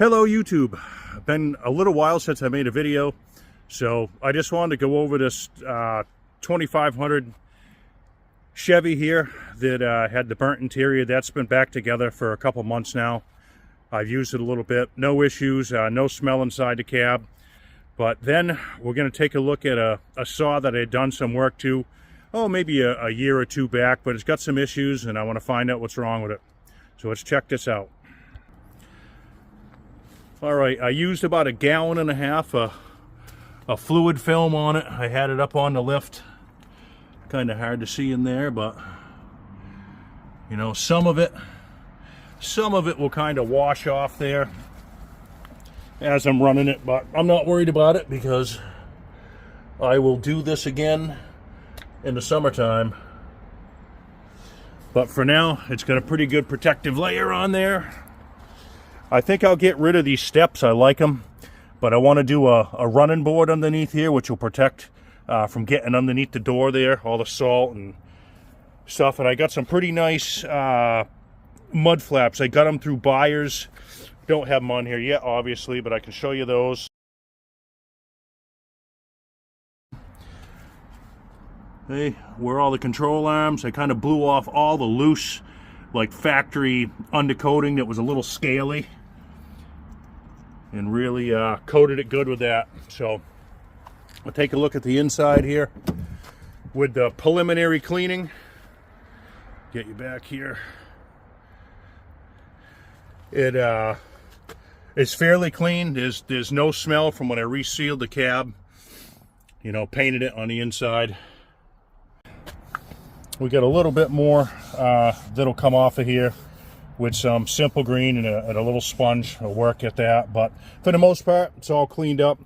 Hello YouTube. Been a little while since I made a video, so I just wanted to go over this 2500 Chevy here that had the burnt interior. That's been back together for a couple months now. I've used it a little bit, no issues, no smell inside the cab. But then we're going to take a look at a saw that I had done some work to, maybe a year or two back, but it's got some issues and I want to find out what's wrong with it. So let's check this out. All right, I used about 1.5 gallons of fluid film on it. I had it up on the lift. Kind of hard to see in there, but you know, some of it will kind of wash off there as I'm running it, but I'm not worried about it because I will do this again in the summertime. But for now, it's got a pretty good protective layer on there. I think I'll get rid of these steps. I like them, but I want to do a running board underneath here, which will protect from getting underneath the door there, all the salt and stuff. And I got some pretty nice mud flaps. I got them through buyers. Don't have them on here yet, obviously, but I can show you those. Hey, where all the control arms. I kind of blew off all the loose, like factory undercoating that was a little scaly, and really coated it good with that. So we'll take a look at the inside here with the preliminary cleaning. Get you back here. It is fairly clean. There's no smell from when I resealed the cab. You know, painted it on the inside. We got a little bit more that'll come off of here with some simple green and a little sponge. I'll work at that, but for the most part, it's all cleaned up.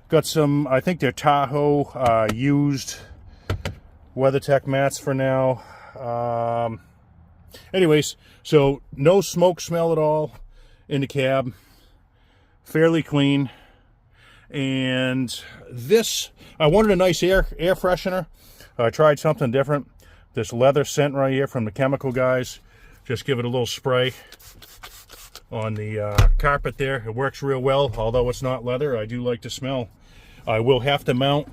Got some, I think they're Tahoe used WeatherTech mats for now. Anyways, so no smoke smell at all in the cab. Fairly clean. And this, I wanted a nice air freshener. I tried something different. This leather scent right here from the chemical guys. Just give it a little spray on the carpet there. It works real well, although it's not leather. I do like the smell. I will have to mount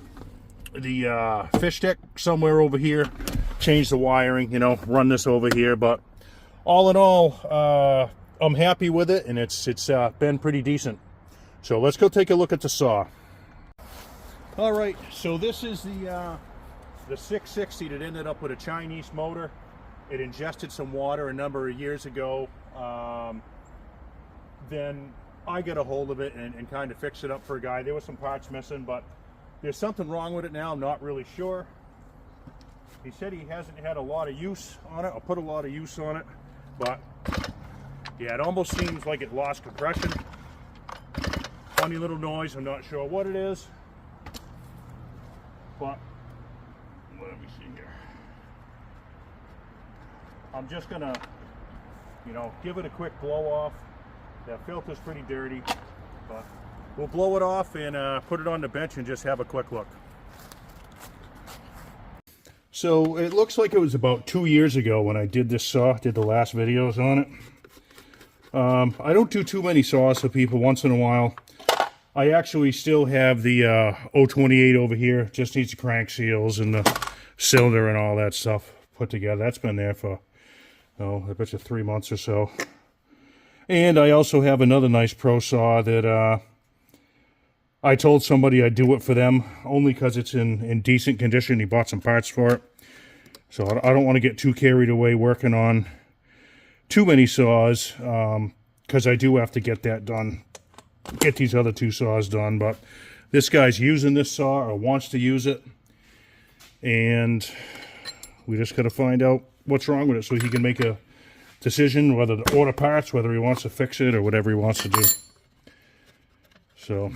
the fish stick somewhere over here, change the wiring, you know, run this over here. But all in all, I'm happy with it, and it's been pretty decent. So let's go take a look at the saw. All right, so this is the 660 that ended up with a Chinese motor. It ingested some water a number of years ago. Then I got a hold of it and kind of fixed it up for a guy. There were some parts missing, but there's something wrong with it now. I'm not really sure. He said he hasn't had a lot of use on it. I'll put a lot of use on it, but yeah, it almost seems like it lost compression. Funny little noise. I'm not sure what it is, but let me see here. I'm just gonna, you know, give it a quick blow off. That filter's pretty dirty, but we'll blow it off and put it on the bench and just have a quick look. So it looks like it was about 2 years ago when I did this saw, did the last videos on it. I don't do too many saws for people. Once in a while. I actually still have the 028 over here. Just needs the crank seals and the cylinder and all that stuff put together. That's been there for, I bet you 3 months or so. And I also have another nice pro saw that I told somebody I'd do it for them, only because it's in decent condition. He bought some parts for it. So I don't want to get too carried away working on too many saws, because I do have to get that done. Get these other two saws done, but this guy's using this saw or wants to use it, and we just got to find out what's wrong with it so he can make a decision whether to order parts, whether he wants to fix it, or whatever he wants to do. So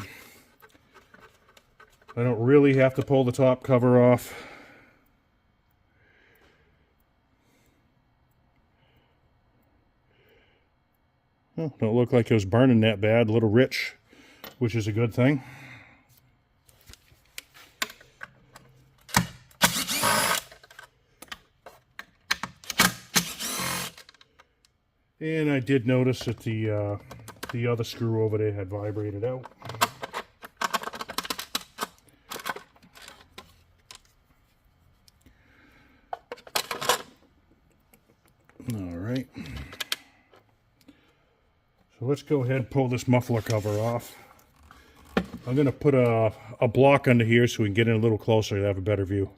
I don't really have to pull the top cover off. Well, don't look like it was burning that bad. A little rich, which is a good thing. And I did notice that the the other screw over there had vibrated out. All right. So let's go ahead and pull this muffler cover off. I'm going to put a block under here so we can get in a little closer to have a better view.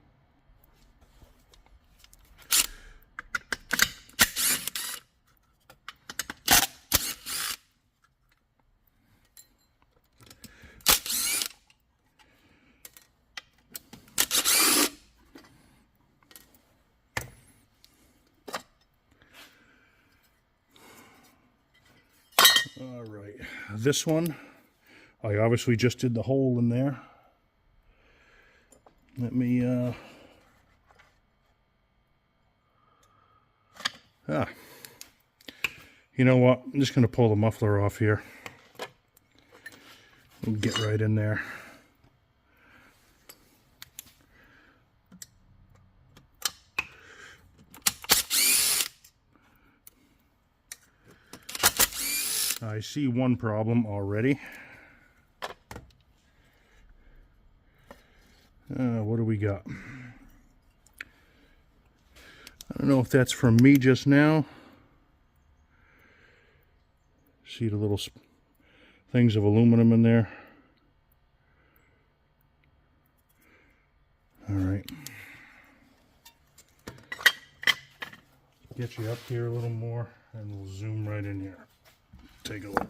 All right, this one, I obviously just did the hole in there. Let me, you know what, I'm just going to pull the muffler off here. We'll get right in there. I see one problem already. What do we got? I don't know if that's from me just now. See the little things of aluminum in there. All right. Get you up here a little more and we'll zoom right in here. Take a look.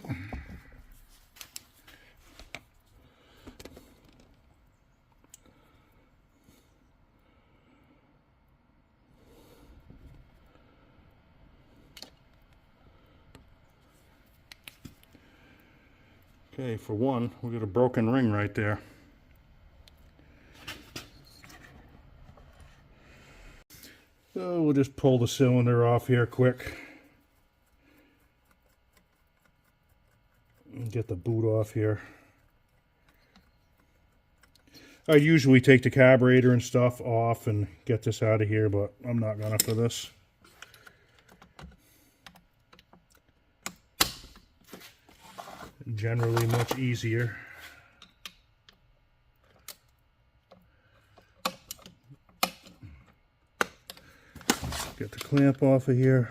Okay, for one, we got a broken ring right there. So we'll just pull the cylinder off here quick. And get the boot off here. I usually take the carburetor and stuff off and get this out of here, but I'm not gonna for this. Generally much easier. Get the clamp off of here.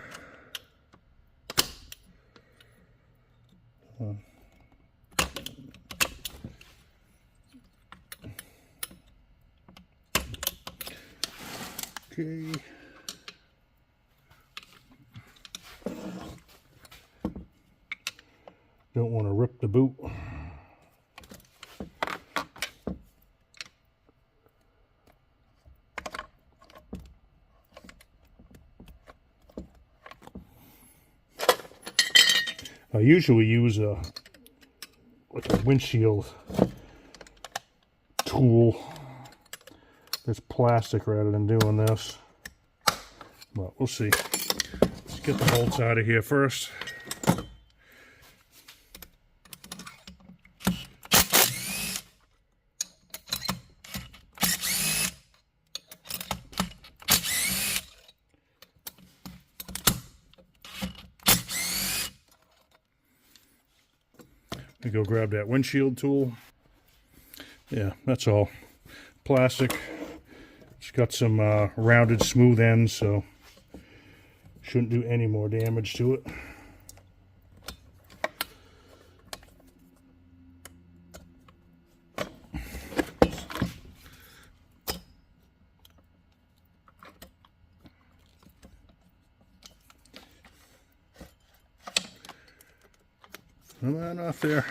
Okay. Don't want to rip the boot. I usually use like a windshield tool that's plastic rather than doing this. But we'll see. Let's get the bolts out of here first. Go grab that windshield tool. Yeah, that's all. Plastic. It's got some rounded smooth ends, so shouldn't do any more damage to it. Come on off there.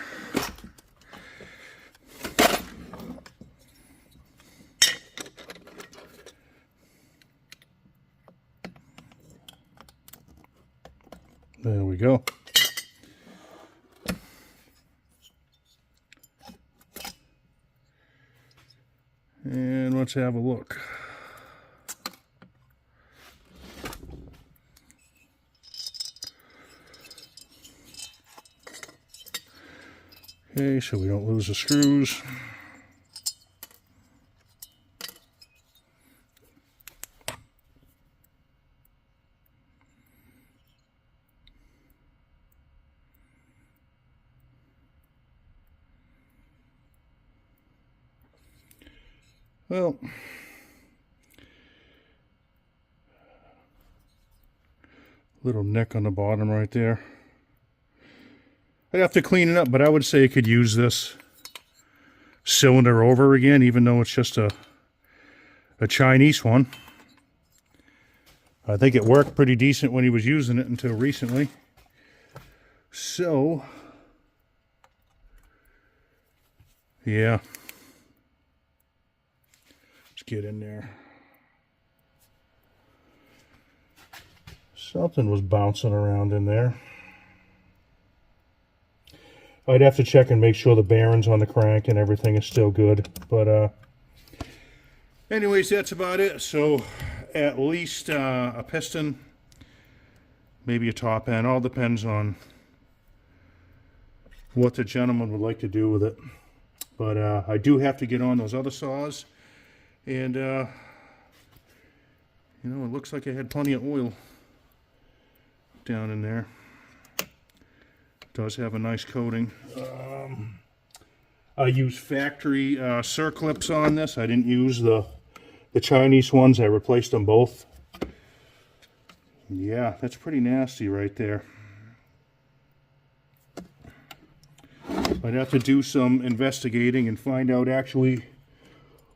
There we go. And let's have a look. Okay, so we don't lose the screws. Well, little nick on the bottom right there. I'd have to clean it up, but I would say I could use this cylinder over again, even though it's just a Chinese one. I think it worked pretty decent when he was using it until recently. So, yeah. Let's get in there. Something was bouncing around in there. I'd have to check and make sure the bearings on the crank and everything is still good. But anyways, that's about it. So at least a piston, maybe a top end. All depends on what the gentleman would like to do with it. But I do have to get on those other saws. And, you know, it looks like I had plenty of oil down in there. Does have a nice coating. I use factory circlips on this. I didn't use the Chinese ones. I replaced them both. Yeah, that's pretty nasty right there. I'd have to do some investigating and find out actually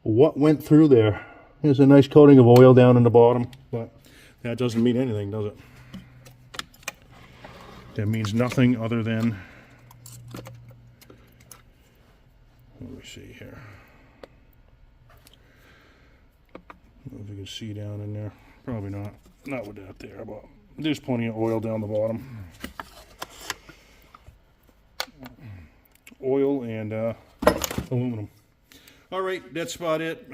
what went through there. There's a nice coating of oil down in the bottom, but that doesn't mean anything, does it? That means nothing other than, let me see here. I don't know if you can see down in there. Probably not. Not with that there, but there's plenty of oil down the bottom. Oil and aluminum. All right, that's about it.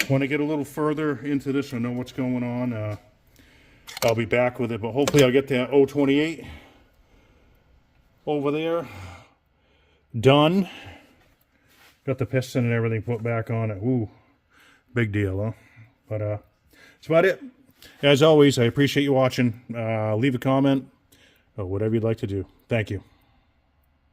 When I get a little further into this, I know what's going on. I'll be back with it, but hopefully I'll get that 028 over there done. Got the piston and everything put back on it. Ooh, big deal, huh? But that's about it. As always, I appreciate you watching. Leave a comment or whatever you'd like to do. Thank you.